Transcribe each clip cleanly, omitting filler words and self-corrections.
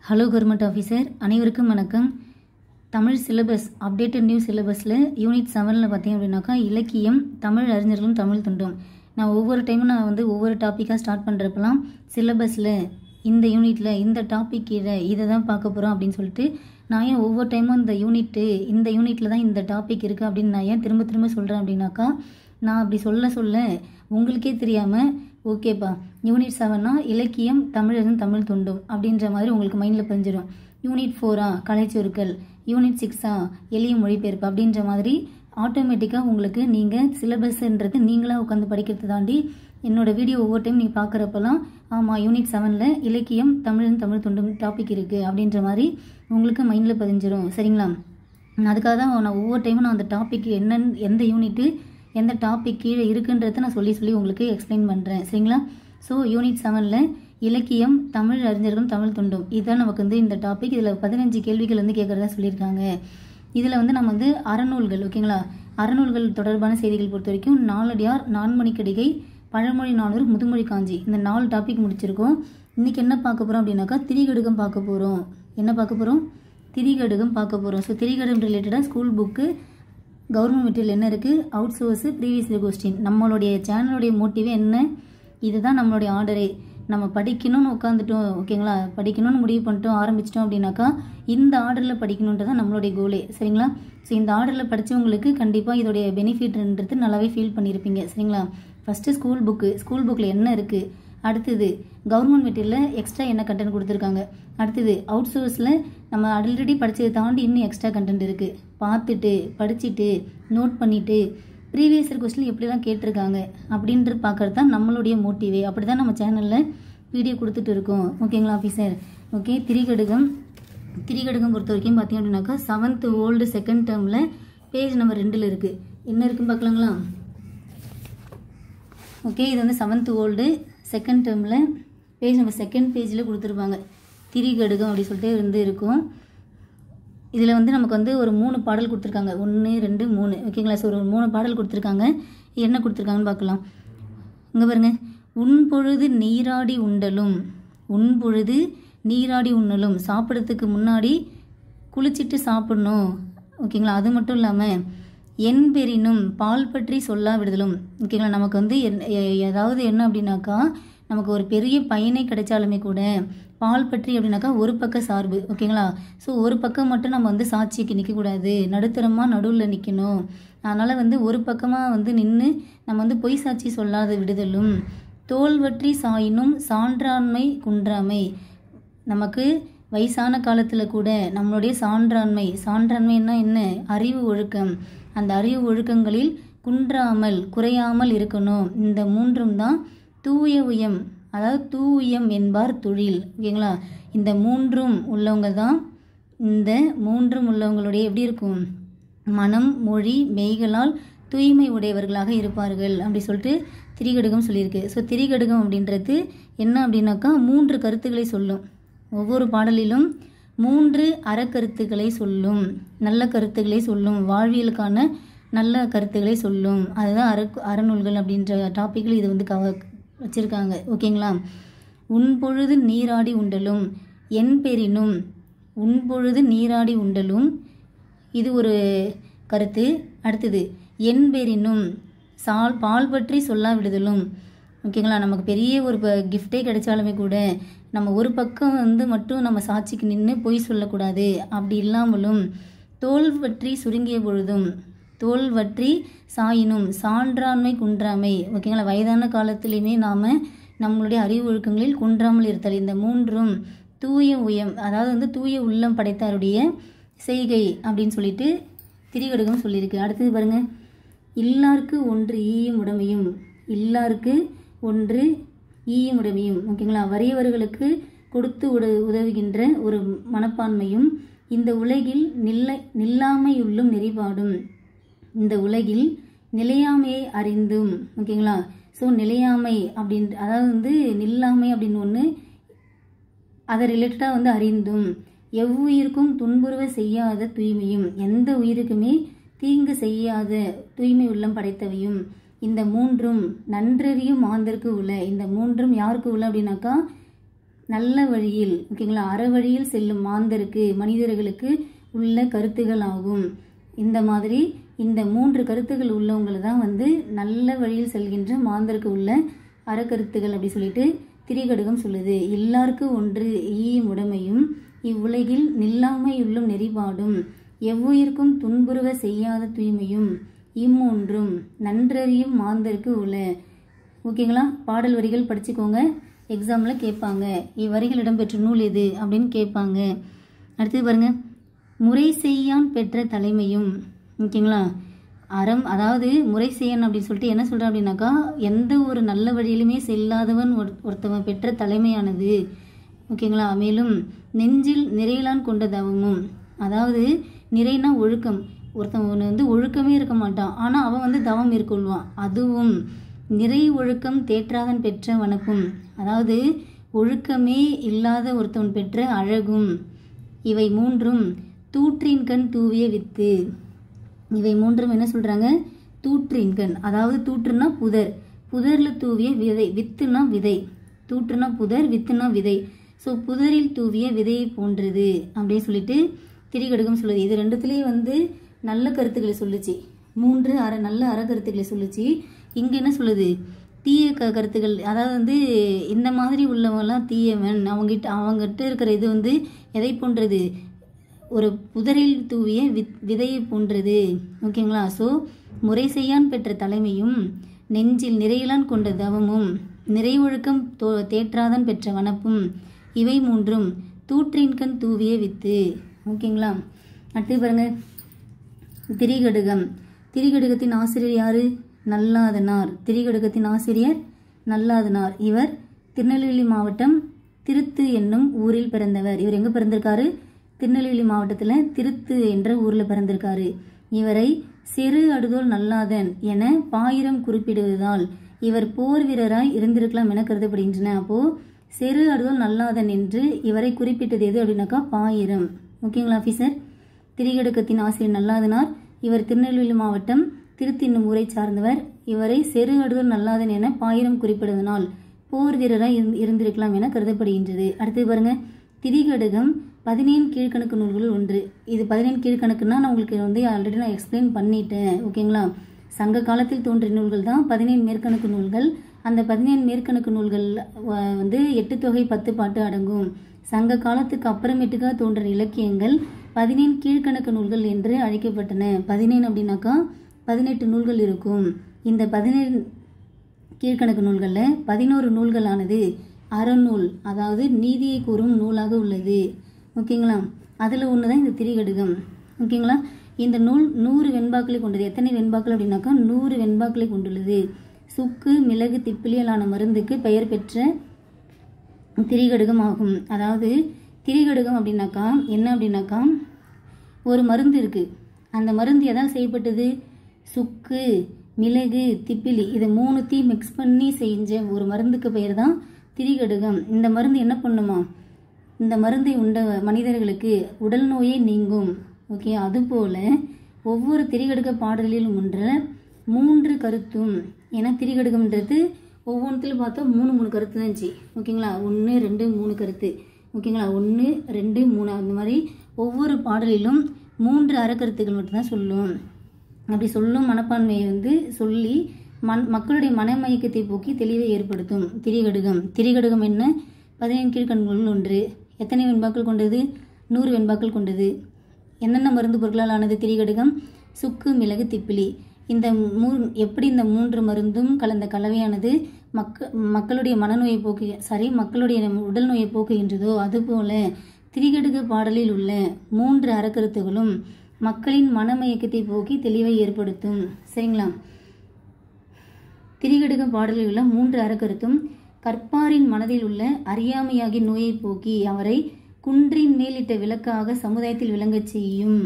Hello government officer அனைவருக்கும் வணக்கம். Tamil syllabus updated new சிலபஸில் யூனிட் 7ல் பார்த்தீங்க அப்படின்னாக்கா இலக்கியம், தமிழ் அறிஞர்களும் தமிழ் தொண்டும். நான் ஒவ்வொரு டைமும் ஒவ்வொரு டாப்பிக்காக ஸ்டார்ட் பண்ணுறப்பெல்லாம் சிலபஸில் இந்த யூனிட்டில் இந்த டாபிக் இதை தான் பார்க்க போகிறோம் அப்படின்னு சொல்லிட்டு நான் ஏன் ஒவ்வொரு டைமும் இந்த யூனிட்டில் தான் இந்த டாபிக் இருக்குது அப்படின்னு நான் ஏன் திரும்ப திரும்ப சொல்கிறேன் அப்படின்னாக்கா, நான் அப்படி சொல்ல உங்களுக்கே தெரியாமல் ஓகேப்பா யூனிட் 7னா இலக்கியம், தமிழகம், தமிழ் தொண்டும் அப்படின்ற மாதிரி உங்களுக்கு மைண்டில் பதிஞ்சிடும். யூனிட் 4ஆ கலைச்சொற்கள், யூனிட் 6ஆ எளிய மொழிபெயர்ப்பு அப்படின்ற மாதிரி ஆட்டோமேட்டிக்காக உங்களுக்கு நீங்கள் சிலபஸ்ன்றது நீங்களாக உட்காந்து படிக்கிறது தாண்டி என்னோடய வீடியோ ஒவ்வொரு டைம் நீங்கள் பார்க்குறப்பெல்லாம் ஆமாம் யூனிட் 7ல் இலக்கியம், தமிழகம், தமிழ் தொண்டும் டாபிக் இருக்குது அப்படின்ற மாதிரி உங்களுக்கு மைண்டில் பதிஞ்சிடும். சரிங்களா? அதுக்காக தான் நான் ஒவ்வொரு டைமும் நான் அந்த டாபிக் என்னன்னு எந்த யூனிட்டு எந்த டாபிக் கீழே இருக்குன்றதை நான் சொல்லி உங்களுக்கு எக்ஸ்பிளைன் பண்ணுறேன். சரிங்களா? ஸோ யூனிட் 7ல் இலக்கியம், தமிழ் அறிஞர்களும் தமிழ் தொண்டும் இதுதான் நமக்கு இந்த டாபிக். இதில் 15 கேள்விகள் கேட்குறதா சொல்லியிருக்காங்க. இதில் நம்ம அறநூல்கள், ஓகேங்களா, அறநூல்கள் தொடர்பான செய்திகள் பொறுத்த வரைக்கும் நாலடியார், நான்மணிக்கடிகை, பழமொழி 400, முதுமொழி காஞ்சி இந்த 4 டாபிக் முடிச்சிருக்கோம். இன்றைக்கி என்ன பார்க்க போகிறோம் அப்படின்னாக்கா திரிகடுகம் பார்க்க போகிறோம். என்ன பார்க்க போகிறோம்? திரிகடுகம் பார்க்க போகிறோம். ஸோ திரிகடுகம் ரிலேட்டடாக ஸ்கூல் புக்கு, கவர்மெண்ட் மெட்டீரியல் என்ன இருக்குது, out source, previous year question. நம்மளுடைய சேனலுடைய மோட்டிவே என்ன, இதுதான் நம்மளுடைய ஆர்டரே. நம்ம படிக்கணும்னு உட்காந்துட்டோம், ஓகேங்களா, படிக்கணும்னு முடிவு பண்ணிட்டோம், ஆரம்பிச்சிட்டோம் அப்படின்னாக்கா இந்த ஆர்டரில் படிக்கணுன்றதான் நம்மளுடைய கோலே. சரிங்களா? ஸோ இந்த ஆர்டரில் படித்தவங்களுக்கு கண்டிப்பாக இதோடைய பெனிஃபிட்ன்றது நல்லாவே ஃபீல் பண்ணியிருப்பீங்க. சரிங்களா? ஃபஸ்ட்டு ஸ்கூல் புக்கில் என்ன இருக்குது, அடுத்தது கவர்மெண்ட் மெட்டீரியலில் எக்ஸ்ட்ரா என்ன கண்டென்ட் கொடுத்துருக்காங்க, அடுத்தது அவுட் சோர்ஸில் நம்ம ஆல்ரெடி படித்ததை தாண்டி இன்னும் எக்ஸ்ட்ரா கண்டென்ட் இருக்குது. பார்த்துட்டு படிச்சுட்டு நோட் பண்ணிவிட்டு ப்ரீவியஸ் இயர் கொஸ்டின் எப்படிலாம் கேட்டிருக்காங்க அப்படின்றது பார்க்குறது தான் நம்மளுடைய மோட்டிவே. அப்படி தான் நம்ம சேனலில் வீடியோ கொடுத்துட்டு இருக்கோம். ஓகேங்களா ஆஃபீஸர்? ஓகே. திரிகடுகம் பொறுத்த வரைக்கும் பார்த்தீங்க அப்படின்னாக்கா 7th ஓல்டு செகண்ட் டேர்மில் பேஜ் நம்பர் 2ல் இருக்குது. என்ன இருக்குன்னு பார்க்கலாங்களா? ஓகே, இது 7th ஓல்டு செகண்ட் டேர்மில் பேஜ் நம்பர் 2nd பேஜில் கொடுத்துருப்பாங்க. திரிகடுகம் அப்படி சொல்லிட்டு இருக்கும். இதில் நமக்கு ஒரு 3 பாடல் கொடுத்துருக்காங்க. 1, 2, 3, ஓகேங்களா? ஸோ ஒரு 3 பாடல் கொடுத்துருக்காங்க. என்ன கொடுத்துருக்காங்கன்னு பார்க்கலாம். இங்கே பாருங்க, உண்பொழுது நீராடி உண்ணலும், சாப்பிட்றதுக்கு முன்னாடி குளிச்சுட்டு சாப்பிடணும், ஓகேங்களா? அது மட்டும் இல்லாமல் என் பெரினும், பால் பற்றி சொல்லா விடுதலும், ஓகேங்களா? நமக்கு ஏதாவது என்ன அப்படின்னாக்கா நமக்கு ஒரு பெரிய பயனை கிடைச்சாலுமே கூட பால் பற்றி அப்படின்னாக்கா ஒரு பக்க சார்பு, ஓகேங்களா? ஸோ ஒரு பக்கம் மட்டும் நம்ம சாட்சிக்கு நிற்கக்கூடாது, நடுவில் நிற்கணும். அதனால் ஒரு பக்கமாக நின்று நம்ம பொய் சாட்சி சொல்லாத விடுதலும், தோல்வற்றி சாயினும் சான்றாண்மை குன்றாமை, நமக்கு வயசான காலத்தில் கூட நம்மளுடைய சான்றாண்மைன்னா என்ன, அறிவு ஒழுக்கம், அந்த அறிவு ஒழுக்கங்களில் குன்றாமல் குறையாமல் இருக்கணும். இந்த 3ம் தான் தூய உயம், அதாவது தூயம் என்பார் தொழில், ஓகேங்களா? இந்த 3ம் உள்ளவங்க தான் உள்ளவங்களுடைய எப்படி இருக்கும், மனம், மொழி, மெய்களால் தூய்மை உடையவர்களாக இருப்பார்கள் அப்படி சொல்லிட்டு திரிகடுகம் சொல்லியிருக்கு. ஸோ திரிகடுகம் அப்படின்றது என்ன அப்படின்னாக்கா 3 கருத்துக்களை சொல்லும். ஒவ்வொரு பாடலிலும் 3 அறக்கருத்துக்களை சொல்லும், நல்ல கருத்துக்களை சொல்லும், வாழ்வியலுக்கான நல்ல கருத்துக்களை சொல்லும். அதுதான் அறநூல்கள் அப்படின்ற டாப்பிக்கில் இது வச்சுருக்காங்க, ஓகேங்களா? உண்பொழுது நீராடி உண்டலும், என் பெரினும், உண்பொழுது நீராடி உண்டலும் இது ஒரு கருத்து. அடுத்தது என் பெரினும், பால் பற்றி சொல்லா விடுதலும், ஓகேங்களா? நமக்கு பெரிய ஒரு கிஃப்டே கிடைச்சாலுமே கூட நம்ம ஒரு பக்கம் மட்டும் நம்ம சாட்சிக்கு நின்று பொய் சொல்லக்கூடாது. அப்படி இல்லாமலும் தோல் வற்றி சுருங்கிய பொழுதும், தோல் வற்றி சாயினும் சான்றாண்மை குன்றாமை, ஓகேங்களா? வயதான காலத்திலையுமே நாம் நம்மளுடைய அறிவு ஒழுக்கங்களில் குன்றாமல் இருத்தல். இந்த 3ம் தூய உயம், அதாவது தூய உள்ளம் படைத்தாருடைய செய்கை அப்படின்னு சொல்லிட்டு திரிகடுகம் சொல்லியிருக்கு. அடுத்தது பாருங்க, இல்லாருக்கு ஒன்று ஈயும் உடைமையும், இல்லாருக்கு ஒன்று ஈயும் உடைமையும், ஓகேங்களா? வறியவர்களுக்கு கொடுத்து உதவுகின்ற ஒரு மனப்பான்மையும், இந்த உலகில் நில்லாமையுள்ளும் நெறிபாடும், இந்த உலகில் நிலையாமையை அறிந்தும், ஓகேங்களா? ஸோ நிலையாமை அப்படின்ற அதாவது நில்லாமை அப்படின்னு ஒன்று, அதை ரிலேட்டடாக அறிந்தும், எவ்வுயிருக்கும் துன்புறுவ செய்யாத தூய்மையும், எந்த உயிருக்குமே தீங்கு செய்யாத தூய்மை உள்ளம் படைத்தவையும், இந்த 3ம் நன்றறியும் மாந்தருக்கு உள்ள. இந்த 3ம் யாருக்கு உள்ள அப்படின்னாக்கா நல்ல வழியில், ஓகேங்களா, அறவழியில் செல்லும் மாந்தருக்கு, மனிதர்களுக்கு உள்ள கருத்துகள் ஆகும். இந்த மாதிரி இந்த 3 கருத்துகள் உள்ளவங்களை தான் வந்து நல்ல வழியில் செல்கின்ற மாந்தருக்கு உள்ள அறக்கருத்துகள் அப்படி சொல்லிட்டு திரிகடுகம் சொல்லுது. எல்லாருக்கும் ஒன்று ஈயும் உடைமையும் இவ்வுலகில் நில்லாமையுள்ளும் நெறிபாடும் எவ்வுயிர்க்கும் துன்புறுவ செய்யாத தூய்மையும் இம்மூன்றும் நன்றறியும் மாந்தருக்கு உள்ள. ஓகேங்களா, பாடல் வரிகள் படிச்சுக்கோங்க, எக்ஸாமில் கேட்பாங்க. இவ்வரிகள் இடம்பெற்ற நூல் எது அப்படின்னு கேட்பாங்க. அடுத்தது பாருங்க, முறை செய்யான் பெற்ற தலைமையும். ஓகேங்களா, அறம், அதாவது முறை செய்யான் அப்படின்னு சொல்லிட்டு என்ன சொல்கிறான் அப்படின்னாக்கா, எந்த ஒரு நல்ல வழியிலுமே செல்லாதவன் ஒருத்தவன் பெற்ற தலைமையானது. ஓகேங்களா, மேலும் நெஞ்சில் நிறையலான் கொண்ட தவமும், அதாவது நிறைனா ஒழுக்கம், ஒருத்தவன் வந்து ஒழுக்கமே இருக்க மாட்டான், ஆனால் அவன் வந்து தவம் மேற்கொள்வான், அதுவும் நிறை ஒழுக்கம் தேற்றாதன் பெற்ற வனப்பும், அதாவது ஒழுக்கமே இல்லாத ஒருத்தவன் பெற்ற அழகும். இவை 3ம் தூற்றின் கண் தூவிய வித்து. இவை 3ம் என்ன சொல்கிறாங்க, தூற்றின் கண், அதாவது தூற்றுனா புதர், புதரில் தூவிய விதை, வித்துனா விதை, தூற்றுனா புதர், வித்துனா விதை. ஸோ புதரில் தூவிய விதையை போன்றது அப்படின்னு சொல்லிட்டு திரிகடுகம் சொல்லுது. இது ரெண்டுத்துலேயே வந்து நல்ல கருத்துக்களை சொல்லுச்சு, 3 நல்ல அறக்கருத்துக்களை சொல்லுச்சு. இங்கே என்ன சொல்லுது, தீய கருத்துக்கள், அதாவது வந்து இந்த மாதிரி உள்ளவங்கலாம் தீயவன், அவங்ககிட்ட இருக்கிற இது வந்து எதை போன்றது, ஒரு புதரில் தூவிய விதையை போன்றது. ஓகேங்களா, ஸோ முறை செய்யான் பெற்ற தலைமையும் நெஞ்சில் நிறையலான் கொண்ட தவமும் நிறை ஒழுக்கம் தேற்றாதன் பெற்ற வனப்பும் இவை 3ம் தூற்றின் கண் தூவிய வித்து. ஓகேங்களா, அடுத்து பாருங்க, திரிகடுகம். திரிகடுகத்தின் ஆசிரியர் யாரு, நல்லாதனார். திரிகடுகத்தின் ஆசிரியர் நல்லாதனார். இவர் திருநெல்வேலி மாவட்டம் திருத்து என்னும் ஊரில் பிறந்தவர். இவர் எங்கே பிறந்திருக்காரு, திருநெல்வேலி மாவட்டத்தில் திருத்து என்ற ஊரில் பிறந்திருக்காரு. இவரை சிறு அடுதோல் நல்லாதன் என பாயிரம் குறிப்பிடுவதால் இவர் போர் வீரராய் இருந்திருக்கலாம் என கருதப்படுகின்றன. அப்போது சிறு அடுதோல் நல்லாதன் என்று இவரை குறிப்பிட்டது எது அப்படின்னாக்கா பாயிரம். ஓகேங்களா ஆஃபீஸர், திரிகடுகத்தின் ஆசிரியர் நல்லாதனார். இவர் திருநெல்வேலி மாவட்டம் திருத்து என்னும் ஊரை சார்ந்தவர். இவரை செரு அடுதல் நல்லாதன் என பாயிரம் குறிப்பிடுவதனால் போர் வீரராய் இருந்திருக்கலாம் என கருதப்படுகின்றது. அடுத்து பாருங்க, திரிகடுகம் 17 கீழ்கணக்கு நூல்களில் ஒன்று. இது 17 கீழ்கணக்குன்னா நான் உங்களுக்கு வந்து ஆல்ரெடி நான் எக்ஸ்பிளைன் பண்ணிட்டேன். ஓகேங்களா, சங்க காலத்தில் தோன்றிய நூல்கள் தான் 17 மேற்கணக்கு நூல்கள். அந்த 17 மேற்கணக்கு நூல்கள் வந்து 8 தொகை 10 பாட்டு அடங்கும். சங்க காலத்துக்கு அப்புறமேட்டுக்காக தோன்ற இலக்கியங்கள் 17 கீழ்கணக்கு நூல்கள் என்று அழைக்கப்பட்டன. 17 அப்படின்னாக்கா 18 நூல்கள் இருக்கும். இந்த 17 கீழ்கணக்கு நூல்களில் 11 நூல்களானது அறநூல், அதாவது நீதியை கூறும் நூலாக உள்ளது. ஓகேங்களா, அதில் ஒன்று தான் இந்த திரிகடுகம். ஓகேங்களா, இந்த நூல் 100 வெண்பாக்களை கொண்டது. எத்தனை வெண்பாக்கள் அப்படின்னாக்கா 100 வெண்பாக்களை கொண்டுள்ளது. சுக்கு, மிளகு, திப்பிலியலான மருந்துக்கு பெயர் பெற்ற திரிகடுகம் ஆகும். அதாவது திரிகடுகம் அப்படின்னாக்கா என்ன அப்படின்னாக்கா, ஒரு மருந்து இருக்குது, அந்த மருந்து எதால் செய்யப்பட்டது, சுக்கு, மிளகு, திப்பிலி, இதை 3த்தையும் மிக்ஸ் பண்ணி செஞ்ச ஒரு மருந்துக்கு பெயர் தான் திரிகடுகம். இந்த மருந்து என்ன பண்ணுமா, இந்த மருந்தை உண்ட மனிதர்களுக்கு உடல் நோயே நீங்கும். ஓகே, அதுபோல் ஒவ்வொரு திரிகடுக பாடலிலும் ஒன்ற 3 கருத்தும், ஏன்னா திரிகடுகம்ன்றது ஒவ்வொன்றுத்திலும் பார்த்தா 3 கருத்து தான் இருந்துச்சு. ஓகேங்களா, 1 2 3 கருத்து. ஓகேங்களா, 1 2 3 அந்த மாதிரி ஒவ்வொரு பாடலிலும் 3 அறக்கருத்துக்கள் மட்டும்தான் சொல்லும். அப்படி சொல்லும் மனப்பான்மையை வந்து சொல்லி மக்களுடைய மனமயக்கத்தை போக்கி தெளிவை ஏற்படுத்தும் திரிகடுகம். திரிகடுகம் என்ன, 17 கீழ்கணக்குகளில் ஒன்று. எத்தனை வெண்பாக்கள் கொண்டது, 100 வெண்பாக்கள் கொண்டது. என்னென்ன மருந்து பொருட்களால் ஆனது திரிகடுகம், சுக்கு, மிளகு, திப்பிலி. இந்த எப்படி இந்த 3 மருந்தும் கலந்த கலவையானது மக்களுடைய மனநோயை மக்களுடைய உடல் நோயை போக்குகின்றதோ அதுபோல திரிகடுக பாடலில் உள்ள 3 அறக்கருத்துகளும் மக்களின் மனமயக்கத்தை போக்கி தெளிவை ஏற்படுத்தும். சரிங்களா, திரிகடுக பாடலில் உள்ள 3 அறக்கருத்தும் கற்பாரின் மனதில் உள்ள அறியாமையாகிய நோயை போக்கி அவரை குன்றின் மேலிட்ட விளக்காக சமுதாயத்தில் விளங்கச் செய்யும்.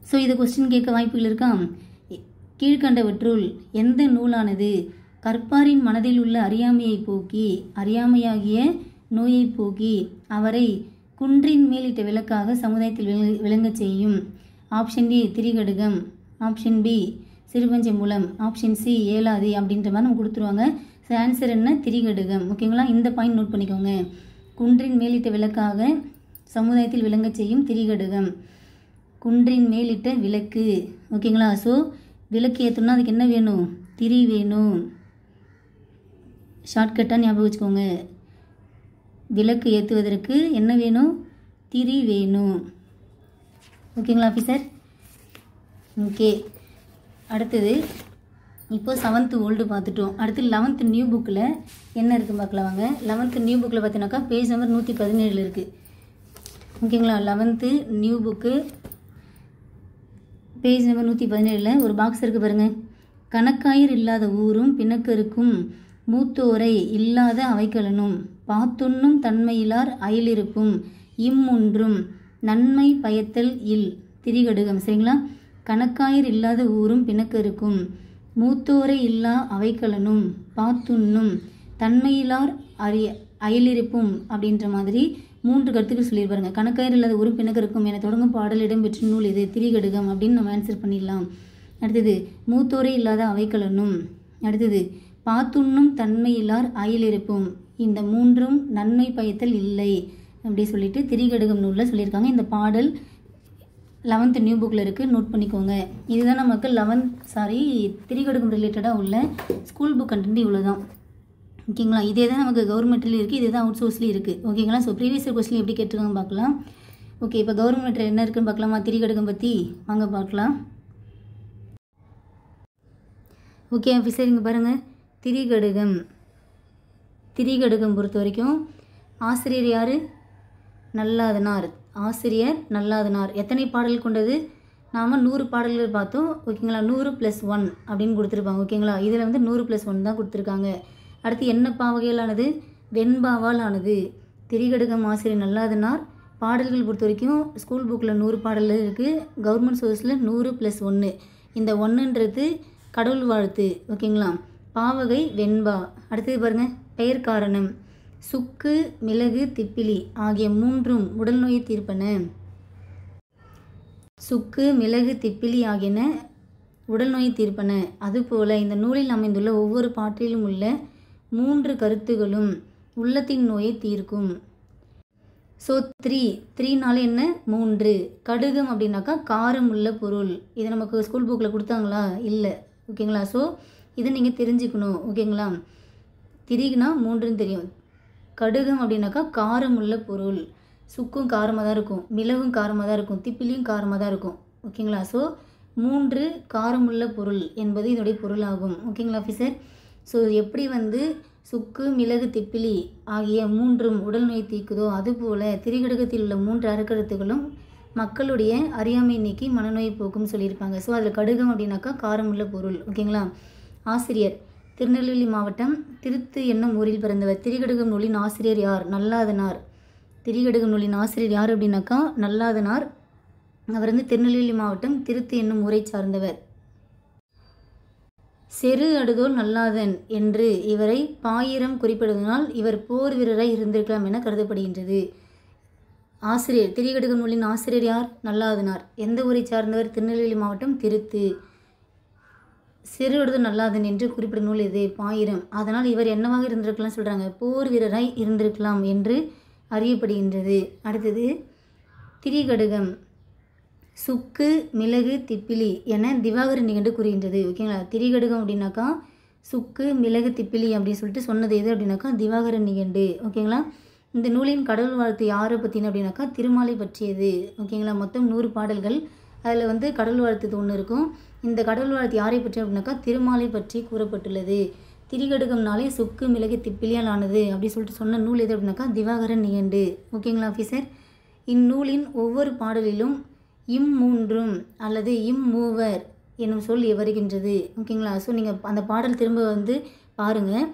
ஸோ இதை கொஸ்டின் கேட்க வாய்ப்புகள் இருக்கா, கீழ்கண்டவற்றுள் எந்த நூலானது கற்பாரின் மனதில் உள்ள அறியாமையை போக்கி அறியாமையாகிய நோயை போக்கி அவரை குன்றின் மேலிட்ட விளக்காக சமுதாயத்தில் விளங்கச் செய்யும். Option A Thirikadugam, option B Siruppanchamoolam, option C Elathi அப்படின்ற மாதிரி நம்ம கொடுத்துருவாங்க. ஸோ ஆன்சர் என்ன, திரிகடுகம். ஓகேங்களா, இந்த பாயிண்ட் நோட் பண்ணிக்கோங்க. குன்றின் மேலிட்ட விளக்காக சமுதாயத்தில் விளங்கச் செய்யும் திரிகடுகம். குன்றின் மேலிட்ட விளக்கு. ஓகேங்களா? ஸோ விளக்கு ஏற்றணும்னா அதுக்கு என்ன வேணும்? திரி வேணும். ஷார்ட்கட்டாக ஞாபகம் வச்சுக்கோங்க. விளக்கு ஏற்றுவதற்கு என்ன வேணும்? திரி வேணும். ஓகேங்களா ஆஃபீஸர்? ஓகே. அடுத்தது இப்போ 7th ஓல்டு பார்த்துட்டோம். அடுத்து 11th நியூ புக்கில் என்ன இருக்குன்னு பார்க்கலாம் வாங்க. 11th நியூ புக்கில் பார்த்தீங்கன்னாக்கா பேஜ் நம்பர் 117 இருக்குது. ஓகேங்களா? 11th new book page number 117 ஒரு பாக்ஸ் இருக்குது பாருங்கள். கணக்காயர் இல்லாத ஊரும் பிணக்கருக்கும் மூத்தோரை இல்லாத அவைக்கலனும் பாத்துண்ணும் தன்மையிலார் அயலிருப்பும் இம்மொன்றும் நன்மை பயத்தல் இல் திரிகடுகம். சரிங்களா? கணக்காயர் இல்லாத ஊரும் பிணக்கருக்கும் மூத்தோரை இல்லா அவைக்கலனும் பாத்துண்ணும் தன்மையிலார் அயலிருப்பும் அப்படின்ற மாதிரி 3 கருத்துக்கள் சொல்லியிருப்பாருங்க. கணக்காயர் இல்லாத ஊரும் பிணக்கருக்கும் என தொடங்கும் பாடல் இடம்பெற்ற நூல் இது திரிகடுகம் அப்படின்னு நம்ம ஆன்சர் பண்ணிடலாம். அடுத்தது மூத்தோரை இல்லாத அவைக்கலனும். அடுத்தது பாத்துண்ணும் தன்மையிலார் அயலிருப்பும். இந்த 3ம் நன்மை பயத்தல் இல்லை அப்படி சொல்லிட்டு திரிகடுகம் நூலில் சொல்லியிருக்காங்க. இந்த பாடல் 11th நியூ புக்கில் இருக்குது, நோட் பண்ணிக்கோங்க. இதுதான் நமக்கு திரிகடுகம் ரிலேட்டடாக உள்ள ஸ்கூல் புக் கண்டென்ட் இவ்வளோ தான். ஓகேங்களா? இதே தான் நமக்கு கவர்மெண்ட்லேயும் இருக்குது, இதே தான் அவுட் சோர்ஸ்லேயும் இருக்குது. ஓகேங்களா? ஸோ ப்ரீவியஸ் இயர் கொஸ்டின் எப்படி கேட்டிருக்காங்க பார்க்கலாம். ஓகே, இப்போ கவர்மெண்ட்டில் என்ன இருக்குன்னு பார்க்கலாமா? திரிகடுகம் பற்றி வாங்க பார்க்கலாம். ஓகே ஆஃபீஸர், இங்கே பாருங்கள். திரிகடுகம் பொறுத்த வரைக்கும் ஆசிரியர் யார்? நல்லாதனார். ஆசிரியர் நல்லாதனார். எத்தனை பாடல் கொண்டது? நாம் 100 பாடல்கள் பார்த்தோம். ஓகேங்களா? 100 + 1 அப்படின்னு கொடுத்துருப்பாங்க. ஓகேங்களா? இதில் வந்து 100 + 1 தான் கொடுத்துருக்காங்க. அடுத்து என்ன பாவகையிலானது? வெண்பாவால் ஆனது. திரிகடுகம் ஆசிரியர் நல்லாதனார். பாடல்கள் பொறுத்த வரைக்கும் ஸ்கூல் புக்கில் 100 பாடல்கள் இருக்குது, கவர்மெண்ட் சோர்ஸில் 100 + 1. இந்த 1ன்றது கடவுள் வாழ்த்து. ஓகேங்களா? பாவகை வெண்பா. அடுத்தது பாருங்கள், பெயர் காரணம். சுக்கு மிளகு திப்பிலி ஆகிய 3ம் உடல் நோயை தீர்ப்பன. சுக்கு மிளகு திப்பிலி ஆகியன உடல் நோயை தீர்ப்பன. அதுபோல இந்த நூலில் அமைந்துள்ள ஒவ்வொரு பாட்டிலும் உள்ள 3 கருத்துகளும் உள்ளத்தின் நோயை தீர்க்கும். ஸோ 3 என்ன? 3. கடுகம் அப்படின்னாக்கா காரம் உள்ள பொருள். இதை நமக்கு ஸ்கூல் புக்கில் கொடுத்தாங்களா? இல்லை. ஓகேங்களா? ஸோ இதை நீங்கள் தெரிஞ்சுக்கணும். ஓகேங்களா? திரிகுனா 3ன்னு தெரியும். கடுகம் அப்படின்னாக்கா காரம் உள்ள பொருள். சுக்கும் காரமாக தான் இருக்கும், மிளகும் காரமாக தான் இருக்கும், திப்பிலியும் காரமாக தான் இருக்கும். ஓகேங்களா? ஸோ 3 காரமுள்ள பொருள் என்பது இதனுடைய பொருளாகும். ஓகேங்களா ஆஃபீஸர்? ஸோ எப்படி வந்து சுக்கு மிளகு திப்பிலி ஆகிய 3ம் உடல் நோய் தீர்க்குதோ அதுபோல் திரிகடுகத்தில் உள்ள 3 அறக்கருத்துகளும் மக்களுடைய அறியாமை நீக்கி மனநோயை போக்கும்னு சொல்லியிருப்பாங்க. ஸோ அதில் கடுகம் அப்படின்னாக்கா காரமுள்ள பொருள். ஓகேங்களா? ஆசிரியர் திருநெல்வேலி மாவட்டம் திருத்து என்னும் ஊரில் பிறந்தவர். திரிகடுகம் நூலின் ஆசிரியர் யார்? நல்லாதனார். திரிகடுகம் நூலின் ஆசிரியர் யார் அப்படின்னாக்கா நல்லாதனார். அவர் வந்து திருநெல்வேலி மாவட்டம் திருத்து என்னும் ஊரை சார்ந்தவர். செரு அடுதோல் நல்லாதன் என்று இவரை பாயிரம் குறிப்பிடுவதனால் இவர் போர் வீரராய் இருந்திருக்கலாம் என கருதப்படுகின்றது. ஆசிரியர் திரிகடுகம் நூலின் ஆசிரியர் யார்? நல்லாதனார். எந்த ஊரை சார்ந்தவர்? திருநெல்வேலி மாவட்டம் திருத்து. செரு அடுதோல் நல்லாதன் என்று குறிப்பிடும் நூல் இது பாயிரம். அதனால் இவர் என்னவாக இருந்திருக்கலாம் சொல்கிறாங்க? போர் வீரராய் இருந்திருக்கலாம் என்று அறியப்படுகின்றது. அடுத்தது திரிகடுகம் சுக்கு மிளகு திப்பிலி என திவாகரன் நிகண்டு கூறுகின்றது. ஓகேங்களா? திரிகடுகம் அப்படின்னாக்கா சுக்கு மிளகு திப்பிலி அப்படின்னு சொல்லிட்டு சொன்னது எது அப்படின்னாக்கா திவாகரன் நிகண்டு. ஓகேங்களா? இந்த நூலின் கடவுள் வாழ்த்து யாரை பற்றின அப்படின்னாக்கா திருமாலை பற்றியது. ஓகேங்களா? மொத்தம் 100 பாடல்கள். அதில் வந்து கடவுள் வாழ்த்து ஒன்று இருக்கும். இந்த கடவுள் வாழ்த்து யாரை பற்றி அப்படின்னாக்கா திருமாலை பற்றி கூறப்பட்டுள்ளது. திரிகடுகம்னாலே சுக்கு மிளகு திப்பிலியால் ஆனது அப்படி சொல்லிட்டு சொன்ன நூல் எது அப்படின்னாக்கா திவாகரன் நிகண்டு. ஓகேங்களா ஆஃபீஸர்? இந்நூலின் ஒவ்வொரு பாடலிலும் இம்மூன்றும் அல்லது இம்மூவர் என்னும் சொல் வருகின்றது. ஓகேங்களா? ஸோ நீங்கள் அந்த பாடல் திரும்ப வந்து பாருங்கள்.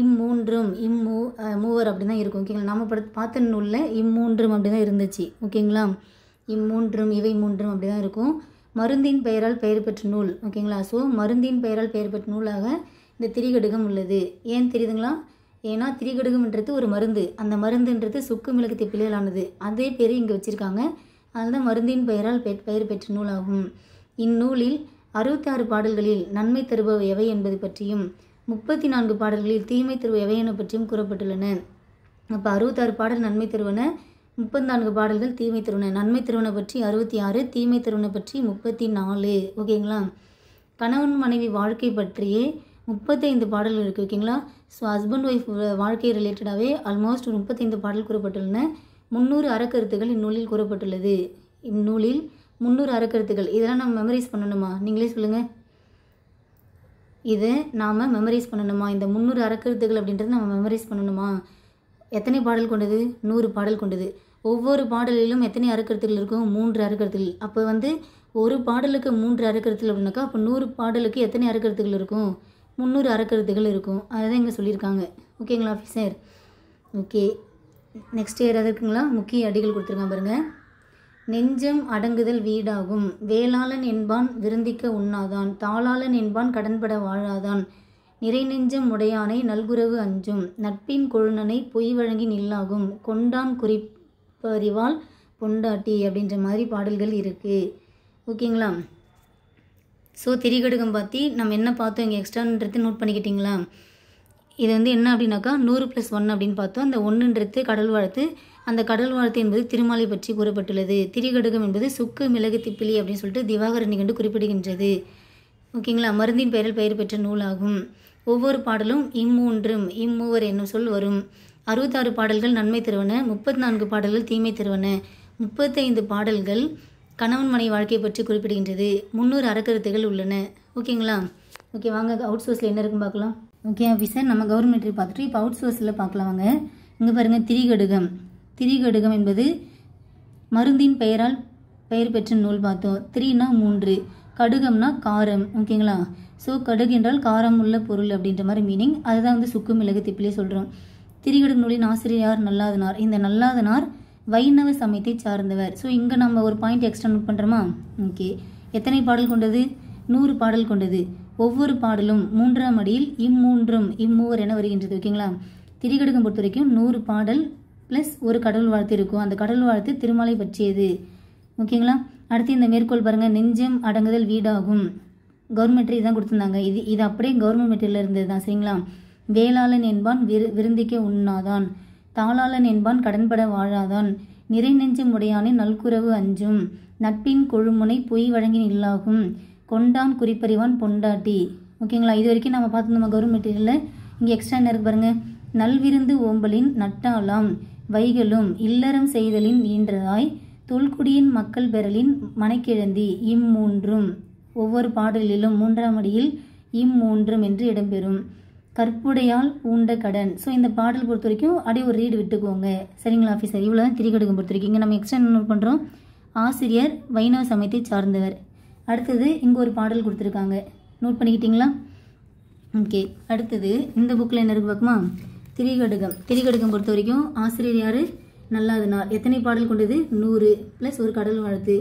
இம்மூன்றும் மூவர் அப்படி தான் இருக்கும். ஓகேங்களா? நம்ம பார்த்த நூலில் இம்மூன்றும் அப்படி தான் இருந்துச்சு. ஓகேங்களா? இம்மூன்றும் இவை 3ம் அப்படி தான் இருக்கும். மருந்தின் பெயரால் பெயர் பெற்ற நூல். ஓகேங்களா? ஸோ மருந்தின் பெயரால் பெயர் பெற்ற நூலாக இந்த திரிகடுகம் உள்ளது. ஏன் தெரியுதுங்களா? ஏன்னா திரிகடுகம்ன்றது ஒரு மருந்து. அந்த மருந்துன்றது சுக்கு மிளகு திப்பிலியால் ஆனது. அதே பேர் இங்கே வச்சுருக்காங்க. அதுதான் மருந்தின் பெயரால் பெயர் பெற்ற நூலாகும். இந்நூலில் 66 பாடல்களில் நன்மை தருபவை எவை என்பது பற்றியும் 34 பாடல்களில் தீமை தருபவை எவை என பற்றியும் கூறப்பட்டுள்ளன. அப்போ 66 பாடல் நன்மை தருவன, 34 பாடல்கள் தீமை தருவன. நன்மை தருவனை பற்றி 66, தீமை தருவனை பற்றி 34. ஓகேங்களா? கணவன் மனைவி வாழ்க்கை பற்றியே 35 பாடல்கள் இருக்குது. ஓகேங்களா? ஸோ ஹஸ்பண்ட் ஒய்ஃப் வாழ்க்கை ரிலேட்டடாகவே ஆல்மோஸ்ட் ஒரு 35 பாடல் கூறப்பட்டுள்ளன. 300 அறக்கருத்துக்கள் இந்நூலில் கூறப்பட்டுள்ளது. இந்நூலில் 300 அறக்கருத்துக்கள். இதெல்லாம் நம்ம மெமரைஸ் பண்ணணுமா? நீங்களே சொல்லுங்கள். இதை நாம் மெமரைஸ் பண்ணணுமா? இந்த 300 அறக்கருத்துக்கள் அப்படின்றது நம்ம மெமரைஸ் பண்ணணுமா? எத்தனை பாடல் கொண்டது? 100 பாடல் கொண்டது. ஒவ்வொரு பாடலிலும் எத்தனை அறக்கருத்துக்கள் இருக்கும்? 3 அறக்கருத்துக்கள். அப்போ வந்து ஒரு பாடலுக்கு 3 அறக்கருத்துக்கள் அப்படின்னாக்கா அப்போ 100 பாடலுக்கு எத்தனை அறக்கருத்துக்கள் இருக்கும்? 300 அறக்கருத்துக்கள் இருக்கும். அதுதான் இங்கே சொல்லியிருக்காங்க. ஓகேங்களா ஆஃபீஸர்? ஓகே, நெக்ஸ்ட் ஏதாவது இருக்குங்களா? முக்கிய அடிகள் கொடுத்துருக்காங்க பாருங்கள். நெஞ்சம் அடங்குதல் வீடாகும், வேளாளன் என்பான் விருந்திக்க உண்ணாதான், தாளாளன் என்பான் கடன்பட வாழாதான், நிறை நெஞ்சம் உடையானை நல்குரவு அஞ்சும், நட்பின் கொழுநனை பொய் வழங்கி நில்லாகும், கொண்டான் குறிப்பறிவால் பொண்டாட்டி அப்படின்ற மாதிரி பாடல்கள் இருக்குது. ஓகேங்களா? ஸோ திரிகடுகம் பார்த்தி நம்ம என்ன பார்த்தோம் இங்கே எக்ஸ்ட்ரான்றது நோட் பண்ணிக்கிட்டிங்களா? இது வந்து என்ன அப்படின்னாக்கா 100 + 1 அப்படின்னு பார்த்தோம். அந்த 1ன்றது கடல் வாழ்த்து. அந்த கடல் வாழ்த்து என்பது திருமாலை பற்றி கூறப்பட்டுள்ளது. திரிகடுகம் என்பது சுக்கு மிளகு திப்பிலி அப்படின்னு சொல்லிட்டு திவாகர நிகண்டு குறிப்பிடுகின்றது. ஓகேங்களா? மருந்தின் பெயரில் பெயர் பெற்ற நூலாகும். ஒவ்வொரு பாடலும் இம்மூன்றும் இம்மூவர் என்னும் சொல் வரும். 66 பாடல்கள் நன்மை தருவன, 34 பாடல்கள் தீமை தருவன, 35 பாடல்கள் கணவன் மனை வாழ்க்கை பற்றி குறிப்பிடுகின்றது. 300 அறக்கருத்துகள் உள்ளன. ஓகேங்களா? ஓகே, வாங்க அவுட் சோர்ஸில் என்ன இருக்குன்னு பார்க்கலாம். ஓகே ஆஃபீஸர், நம்ம கவர்மெண்ட்ரி பார்த்துட்டு இப்போ அவுட் சோர்ஸில் பார்க்கலாம். வாங்க இங்கே பாருங்கள். திரிகடுகம். திரிகடுகம் என்பது மருந்தின் பெயரால் பெயர் பெற்ற நூல் பார்த்தோம். 3னா 3, கடுகம்னா காரம். ஓகேங்களா? ஸோ கடுகு என்றால் காரம் உள்ள பொருள் அப்படின்ற மாதிரி மீனிங். அதுதான் வந்து சுக்கு மிளகு திப்பிலே சொல்கிறோம். திரிகடுகம் நூலின் ஆசிரியர் யார்? நல்லாதனார். இந்த நல்லாதனார் வைணவ சமயத்தை சார்ந்தவர். ஸோ இங்கே நம்ம ஒரு பாயிண்ட் எக்ஸ்ட்ரா நோட் பண்ணுறோமா? ஓகே, எத்தனை பாடல் கொண்டது? 100 பாடல் கொண்டது. ஒவ்வொரு பாடலும் 3ஆம் அடியில் இம்மூன்றும் இம்மூவர் என வருகின்றது. ஓகேங்களா? திரிகடுகம் பொறுத்த வரைக்கும் 100 பாடல் ப்ளஸ் ஒரு கடவுள் வாழ்த்து இருக்கும். அந்த கடவுள் வாழ்த்து திருமாலை பற்றியது. ஓகேங்களா? அடுத்து இந்த மேற்கோள் பாருங்கள். நெஞ்சம் அடங்குதல் வீடாகும். கவர்மெண்ட்ரி தான் கொடுத்துருந்தாங்க. இது அப்படியே கவர்மெண்ட் மெட்டீரியல் இருந்தது தான். சரிங்களா? வேளாளன் என்பான் விருந்திக்க உண்ணாதான், தாளாளன் என்பான் கடன்பட வாழாதான், நிறை நெஞ்சம் உடையானை நல்குரவு அஞ்சும், நட்பின் கொழுமுனை பொய் வழங்கி நில்லாகும், கொண்டான் குறிப்பறிவான் பொண்டாட்டி. ஓகேங்களா? இது வரைக்கும் நம்ம பார்த்து நம்ம கவர்மெண்ட் மெட்டீரியலில் இங்கே எக்ஸ்ட்ரா என்ன இருக்கு பாருங்கள். நல்விருந்து ஓம்பலின் நட்டாளாம் வைகளும் இல்லறம் செய்தலின் ஈன்றதாய் தொல்குடியின் மக்கள் பெறலின் மனைக்கிழந்தி இம்மூன்றும். ஒவ்வொரு பாடலிலும் 3ஆம் அடியில் இம்மூன்றும் என்று இடம்பெறும். கற்புடையால் பூண்ட கடன். ஸோ இந்த பாடல் பொறுத்த வரைக்கும் அப்படியே ஒரு ரீடு விட்டுக்குவோங்க. சரிங்களா ஆஃபீஸர்? இவ்வளோ தான் திரிகடுகம் பொறுத்த வரைக்கும். இங்கே நம்ம எக்ஸ்ட்ரா நோட் பண்ணுறோம். ஆசிரியர் வைணவ சமயத்தை சார்ந்தவர். அடுத்தது இங்கே ஒரு பாடல் கொடுத்துருக்காங்க. நோட் பண்ணிக்கிட்டிங்களா? ஓகே, அடுத்தது இந்த புக்கில் என்ன இருக்கு பார்க்குமா? திரிகடுகம். திரிகடுகம் பொறுத்த வரைக்கும் ஆசிரியர் யார்? நல்லாதனார். எத்தனை பாடல் கொண்டது? 100 + ஒரு கடல் வாழ்த்து.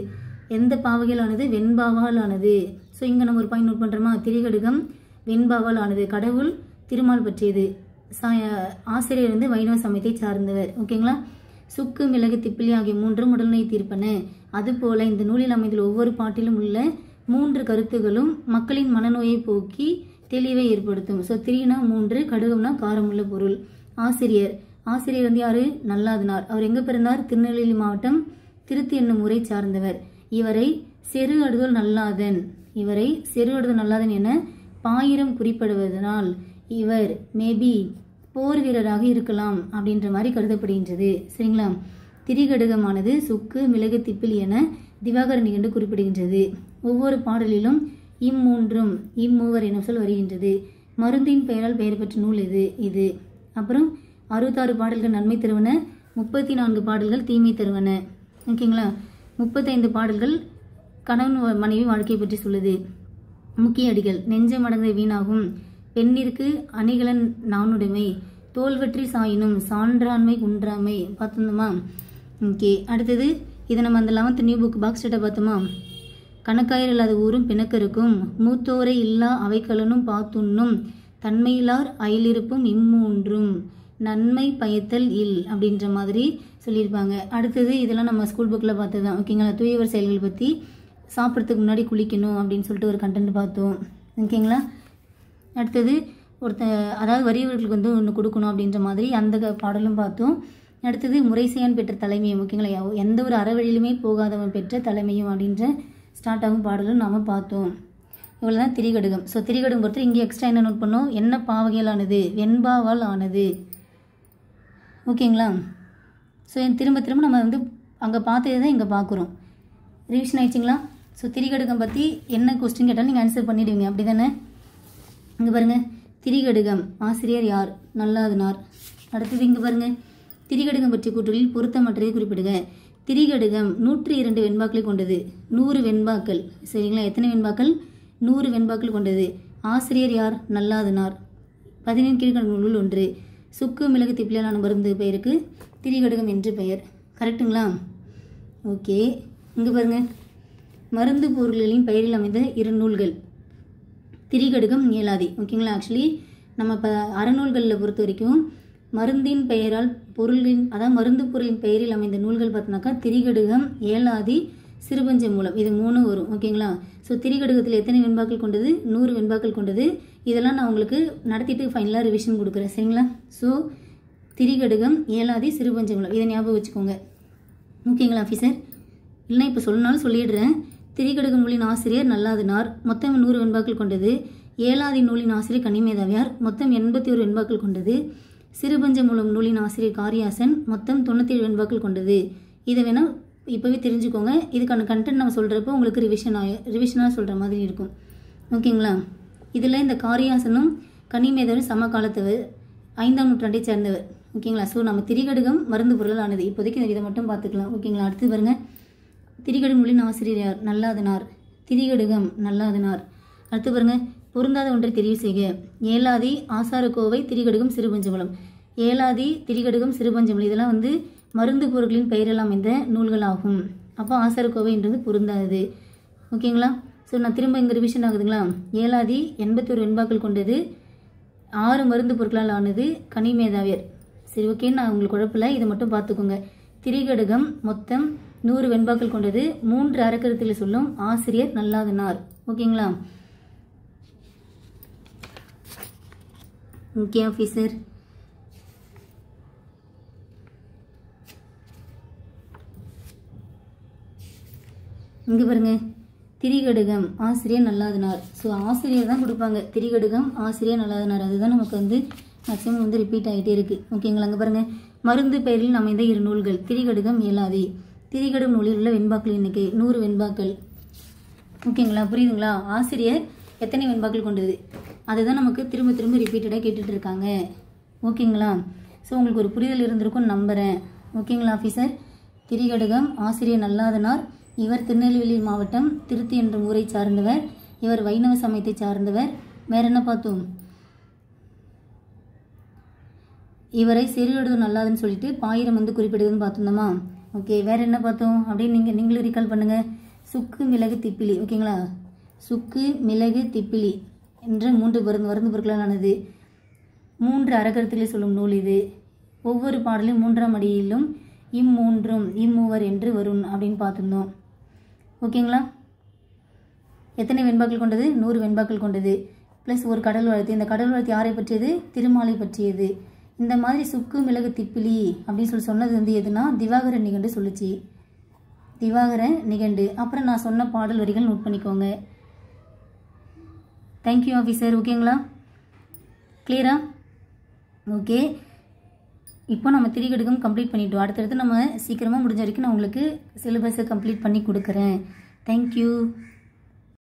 எந்த பாவகையில் ஆனது? வெண்பாவால் ஆனது. ஸோ இங்கே நம்ம ஒரு பாயிண்ட் நோட் பண்ணுறோமா? திரிகடுகம் வெண்பாவால் ஆனது. கடவுள் திருமால் பற்றியது. ஆசிரியர் வந்து வைணவ சமயத்தை சார்ந்தவர். ஓகேங்களா? சுக்கு மிளகு திப்பிலி ஆகிய 3 உடல்நோய் தீர்ப்பன. அதுபோல இந்த நூலில் அமைந்துள்ள ஒவ்வொரு பாட்டிலும் உள்ள 3 கருத்துகளும் மக்களின் மனநோயை போக்கி தெளிவை ஏற்படுத்தும். ஸோ 3னா 3, கடுகம்னா காரமுள்ள பொருள். ஆசிரியர் வந்து யாரு? நல்லாதனார். அவர் எங்கே பிறந்தார்? திருநெல்வேலி மாவட்டம் திருத்தி என்னும் ஊரை சார்ந்தவர். இவரை செரு அடுதல் நல்லாதன் என பாயிரம் குறிப்பிடுவதனால் இவர் மேபி போர் வீரராக இருக்கலாம் அப்படின்ற மாதிரி கருதப்படுகின்றது. சரிங்களா? திரிகடுகமானது சுக்கு மிளகு திப்பிலி என திவாகர நிகண்டு குறிப்பிடுகின்றது. ஒவ்வொரு பாடலிலும் இம்மூன்றும் இம்மூவர் என சொல் வருகின்றது. மருந்தின் பெயரால் பெயர் பெற்ற நூல் இது. அப்புறம் 66 பாடல்கள் நன்மை தருவன, 34 பாடல்கள் தீமை தருவன. ஓகேங்களா? 35 பாடல்கள் கணவன் மனைவி வாழ்க்கை பற்றி சொல்லுது. முக்கிய அடிகள். நெஞ்சம் அடங்க வீணாகும், பெண்ணிற்கு அணிகலன் நானுடைமை, தோல்வற்றி சாயினும் சான்றாண்மை குன்றாமை. பார்த்தோமா? ஓகே, அடுத்தது இதை நம்ம அந்த 11th new book box data பார்த்தோமா? கணக்காயர் இல்லாத ஊரும் பிணக்கருக்கும், மூத்தோரை இல்லா அவைக்கலனும் பாத்துண்ணும், தன்மையிலார் அயிலிருப்பும் இம்மூன்றும், நன்மை பயத்தல் இல் அப்படின்ற மாதிரி சொல்லியிருப்பாங்க. அடுத்தது இதெல்லாம் நம்ம ஸ்கூல் புக்கில் பார்த்தது தான். ஓகேங்களா? தூயவர் செயல்கள் பற்றி சாப்பிட்றதுக்கு முன்னாடி குளிக்கணும் அப்படின்னு சொல்லிட்டு ஒரு கண்டென்ட் பார்த்தோம். ஓகேங்களா? அடுத்தது அதாவது வறியவர்களுக்கு வந்து ஒன்று கொடுக்கணும் அப்படின்ற மாதிரி அந்த பாடலும் பார்த்தோம். அடுத்தது முறைசெயான் பெற்ற தலைமையும், ஓகேங்களா, எந்த ஒரு அறவழியிலுமே போகாதவன் பெற்ற தலைமையும் அப்படின்ற ஸ்டார்ட் ஆகும் பாடலும் நாம் பார்த்தோம். இவ்வளோ தான் திரிகடுகம். ஸோ திரிகடுகம் பொறுத்து இங்கே எக்ஸ்ட்ரா என்ன நோட் பண்ணோம், என்ன பாவகையால் ஆனது, வெண்பாவால் ஆனது, ஓகேங்களா. ஸோ திரும்ப திரும்ப நம்ம வந்து அங்கே பார்த்தது தான் இங்கே பார்க்குறோம். ரிவிஷன் ஆயிடுச்சிங்களா. ஸோ திரிகடுகம் பற்றி என்ன கொஸ்டின் கேட்டாலும் நீங்கள் ஆன்சர் பண்ணிடுவீங்க, அப்படி தானே. இங்கே பாருங்கள், திரிகடுகம் ஆசிரியர் யார், நல்லாதனார். அடுத்தது இங்கே பாருங்கள், திரிகடுகம் பற்றிய கூற்றுகளில் பொருத்தமற்றதை குறிப்பிடுக. திரிகடுகம் 102 வெண்பாக்களை கொண்டது, 100 வெண்பாக்கள், சரிங்களா. எத்தனை வெண்பாக்கள், 100 வெண்பாக்கள் கொண்டது. ஆசிரியர் யார், நல்லாதனார். 17 கீழ்கணக்குகளுள் ஒன்று. சுக்கு மிளகு திப்பிலான மருந்து பெயருக்கு திரிகடுகம் என்று பெயர். கரெக்டுங்களா. ஓகே, இங்கே பாருங்கள், மருந்து பொருள்களின் பெயரில் அமைந்த 2 நூல்கள், திரிகடுகம் ஏலாதி, ஓகேங்களா. ஆக்சுவலி நம்ம இப்போ அறநூல்களில் பொறுத்த வரைக்கும் மருந்தின் பெயரால் பொருளின், அதாவது மருந்து பொருளின் பெயரில் அமைந்த நூல்கள் பார்த்தோன்னாக்கா திரிகடுகம், ஏலாதி, சிறுபஞ்ச மூலம், இது 3 வரும், ஓகேங்களா. ஸோ திரிகடுகத்தில் எத்தனை வெண்பாக்கள் கொண்டது, 100 வெண்பாக்கள் கொண்டது. இதெல்லாம் நான் உங்களுக்கு நடத்திட்டு ஃபைனலாக ரிவிஷன் கொடுக்குறேன், சரிங்களா. ஸோ திரிகடுகம், ஏலாதி, சிறுபஞ்ச மூலம், இதை ஞாபகம் வச்சுக்கோங்க, ஓகேங்களா ஆஃபீஸர். இல்லைனா இப்போ சொல்லனாலும் சொல்லிடுறேன். திரிகடுகம் நூலின் ஆசிரியர் நல்லாதனார், மொத்தம் 100 வெண்பாக்கள் கொண்டது. ஏலாதி நூலின் ஆசிரியர் கன்னிமேதாவியார், மொத்தம் 81 வெண்பாக்கள் கொண்டது. சிறுபஞ்ச மூலம் நூலின் ஆசிரியர் காரியாசன், மொத்தம் 97 வெண்பாக்கள் கொண்டது. இதை வேணால் இப்போவே தெரிஞ்சுக்கோங்க. இதுக்கான கண்டென்ட் நம்ம சொல்கிறப்போ உங்களுக்கு ரிவிஷனாக சொல்கிற மாதிரி இருக்கும், ஓகேங்களா. இதில் இந்த காரியாசனும் கன்னிமேதாவும் சம காலத்தவர், 5ஆம் நூற்றாண்டை சேர்ந்தவர், ஓகேங்களா. ஸோ நம்ம திரிகடுகம் மருந்து பொருளால் ஆனது, இப்போதைக்கு இதை மட்டும் பார்த்துக்கலாம், ஓகேங்களா. அடுத்து பாருங்கள், திரிகடுகம் நூலின் ஆசிரியர் யார், நல்லாதனார். திரிகடுகம், நல்லாதனார். அடுத்து பாருங்கள், பொருந்தாத ஒன்றை தெரிவு செய்க. ஏலாதி, ஆசாரக்கோவை, திரிகடுகம், சிறுபஞ்சமூலம். ஏலாதி, திரிகடுகம், சிறுபஞ்சமூலம் இதெல்லாம் வந்து மருந்து பொருட்களின் பெயரில் அமைந்த நூல்கள் ஆகும். அப்போ ஆசாரக்கோவைன்றது பொருந்தாது, ஓகேங்களா. ஸோ நான் திரும்ப இங்கே ரிவிஷன் ஆகுதுங்களா. ஏலாதி 81 வெண்பாக்கள் கொண்டது, 6 மருந்து பொருட்களால் ஆனது, கனிமேதாவியர். சரி, ஓகே, நான் உங்களுக்கு குழப்பில்லை, இதை மட்டும் பார்த்துக்கோங்க. திரிகடுகம் மொத்தம் 100 வெண்பாக்கள் கொண்டது, 3 அறக்கருத்தில் சொல்லும் ஆசிரியர் நல்லாதனார், ஓகேங்களா. Okay officer. இங்கே பாருங்க, திரிகடுகம் ஆசிரியர் நல்லாதனார். ஸோ ஆசிரியர் தான் கொடுப்பாங்க, திரிகடுகம் ஆசிரியர் நல்லாதனார், அதுதான் நமக்கு வந்து மேக்ஸிமம் வந்து ரிப்பீட் ஆகிட்டே இருக்குது, ஓகேங்களா. அங்கே பாருங்கள், மருந்து பெயரில் அமைந்த 2 நூல்கள், திரிகடுகம், ஏலாதி. திரிகடுகம் நூலில் உள்ள வெண்பாக்கள் எண்ணிக்கை 100 வெண்பாக்கள், ஓகேங்களா. புரியுதுங்களா. ஆசிரியர் எத்தனை வெண்பாக்கள் கொண்டது, அதுதான் நமக்கு திரும்ப திரும்ப ரிப்பீட்டடாக கேட்டுட்டு இருக்காங்க, ஓகேங்களா. ஸோ உங்களுக்கு ஒரு புரிதல் இருந்திருக்கும் நம்புகிறேன், ஓகேங்களா ஆஃபீஸர். திரிகடுகம் ஆசிரியர் நல்லாதனார். இவர் திருநெல்வேலி மாவட்டம் திருத்தி என்ற ஊரை சார்ந்தவர். இவர் வைணவ சமயத்தை சார்ந்தவர். வேற என்ன பார்த்தோம், இவரை செருகடுகம் நல்லாதுன்னு சொல்லிட்டு பாயிரம் வந்து குறிப்பிடுதுன்னு பார்த்துருந்தோமா. ஓகே, வேற என்ன பார்த்தோம் அப்படின்னு நீங்களும் ரீகால் பண்ணுங்க. சுக்கு மிளகு திப்பிலி, ஓகேங்களா. சுக்கு மிளகு திப்பிலி என்ற 3 மருந்து பொருட்களால் ஆனது. 3 அறக்கருத்துக்களை சொல்லும் நூல் இது. ஒவ்வொரு பாடலும் 3ஆம் அடியிலும் இம்மூன்றும் இம்மூவர் என்று வரும் அப்படின்னு பார்த்துருந்தோம், ஓகேங்களா. எத்தனை வெண்பாக்கள் கொண்டது, 100 வெண்பாக்கள் கொண்டது, ப்ளஸ் ஒரு கடல் வாழ்த்து. இந்த கடல் வாழ்த்து யாரை பற்றியது, திருமாலை பற்றியது. இந்த மாதிரி சுக்கு மிளகு திப்பிலி அப்படின்னு சொன்னது வந்து எதுனா திவாகர நிகண்டு சொல்லுச்சு, திவாகர நிகண்டு. அப்புறம் நான் சொன்ன பாடல் வரிகள் நோட் பண்ணிக்கோங்க. தேங்க்யூ ஆஃபீஸர், ஓகேங்களா, கிளியரா. ஓகே, இப்போ நம்ம திரிகடுகம் கம்ப்ளீட் பண்ணிட்டோம். அடுத்தடுத்து நம்ம சீக்கிரமாக முடிஞ்ச வரைக்கும் நான் உங்களுக்கு சிலபஸை கம்ப்ளீட் பண்ணி கொடுக்குறேன். தேங்க்யூ.